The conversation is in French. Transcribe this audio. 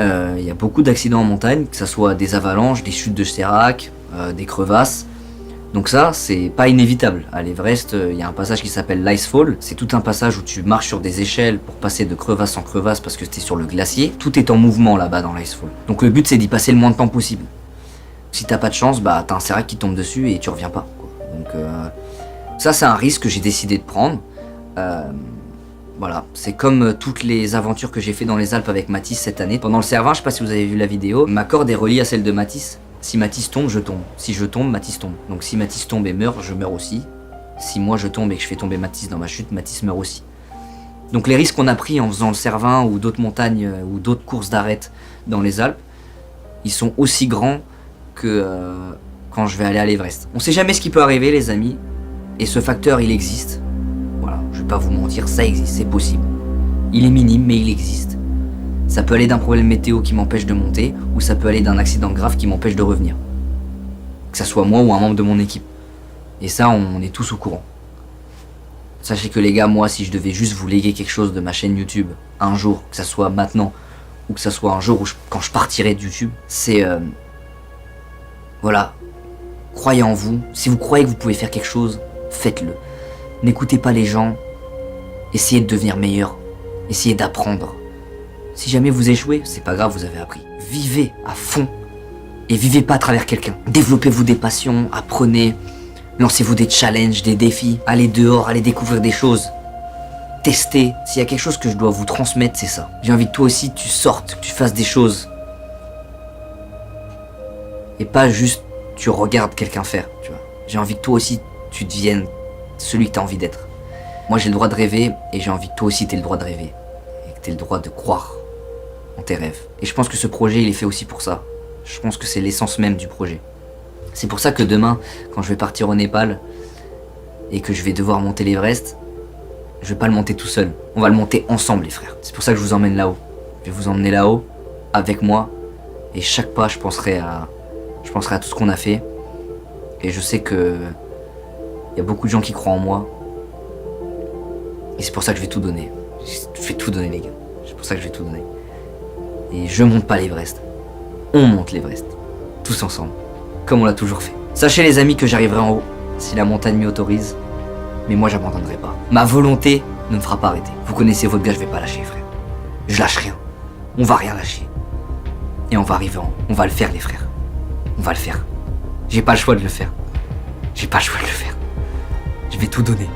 Il y a beaucoup d'accidents en montagne, que ce soit des avalanches, des chutes de sérac, des crevasses. Donc ça, c'est pas inévitable. À l'Everest, il y a un passage qui s'appelle l'Icefall. C'est tout un passage où tu marches sur des échelles pour passer de crevasse en crevasse parce que t'es sur le glacier. Tout est en mouvement là-bas dans l'Icefall. Donc le but, c'est d'y passer le moins de temps possible. Si t'as pas de chance, bah t'as un sérac qui tombe dessus et tu reviens pas, quoi. Donc ça, c'est un risque que j'ai décidé de prendre. Voilà, c'est comme toutes les aventures que j'ai fait dans les Alpes avec Mathis cette année. Pendant le Cervin, je sais pas si vous avez vu la vidéo, ma corde est reliée à celle de Mathis. Si Mathis tombe, je tombe. Si je tombe, Mathis tombe. Donc si Mathis tombe et meurt, je meurs aussi. Si moi je tombe et que je fais tomber Mathis dans ma chute, Mathis meurt aussi. Donc les risques qu'on a pris en faisant le Cervin ou d'autres montagnes ou d'autres courses d'arête dans les Alpes, ils sont aussi grands que quand je vais aller à l'Everest. On sait jamais ce qui peut arriver, les amis. Et ce facteur, il existe. Voilà, je vais pas vous mentir, ça existe, c'est possible. Il est minime, mais il existe. Ça peut aller d'un problème météo qui m'empêche de monter, ou ça peut aller d'un accident grave qui m'empêche de revenir. Que ça soit moi ou un membre de mon équipe. Et ça, on est tous au courant. Sachez que les gars, moi, si je devais juste vous léguer quelque chose de ma chaîne YouTube, un jour, que ça soit maintenant, ou que ça soit un jour où quand je partirai de YouTube, c'est... voilà. Croyez en vous. Si vous croyez que vous pouvez faire quelque chose, faites-le. N'écoutez pas les gens. Essayez de devenir meilleur. Essayez d'apprendre. Si jamais vous échouez, c'est pas grave, vous avez appris. Vivez à fond. Et vivez pas à travers quelqu'un. Développez-vous des passions, apprenez. Lancez-vous des challenges, des défis. Allez dehors, allez découvrir des choses. Testez. S'il y a quelque chose que je dois vous transmettre, c'est ça. J'ai envie que toi aussi, tu sortes, que tu fasses des choses. Et pas juste, tu regardes quelqu'un faire, tu vois. J'ai envie que toi aussi, tu deviennes celui que tu as envie d'être. Moi, j'ai le droit de rêver, et j'ai envie que toi aussi, tu aies le droit de rêver. Et que tu aies le droit de croire en tes rêves. Et je pense que ce projet, il est fait aussi pour ça. Je pense que c'est l'essence même du projet. C'est pour ça que demain, quand je vais partir au Népal, et que je vais devoir monter l'Everest, je vais pas le monter tout seul. On va le monter ensemble, les frères. C'est pour ça que je vous emmène là-haut. Je vais vous emmener là-haut, avec moi, et chaque pas, je penserai à tout ce qu'on a fait. Et je sais que il y a beaucoup de gens qui croient en moi. Et c'est pour ça que je vais tout donner. Je vais tout donner, les gars. C'est pour ça que je vais tout donner. Et je monte pas l'Everest. On monte l'Everest. Tous ensemble. Comme on l'a toujours fait. Sachez, les amis, que j'arriverai en haut, si la montagne m'y autorise. Mais moi, j'abandonnerai pas. Ma volonté ne me fera pas arrêter. Vous connaissez votre gars, je vais pas lâcher, frère. Je lâche rien. On va rien lâcher. Et on va arriver en haut. On va le faire, les frères. On va le faire. J'ai pas le choix de le faire. J'ai pas le choix de le faire. Je vais tout donner.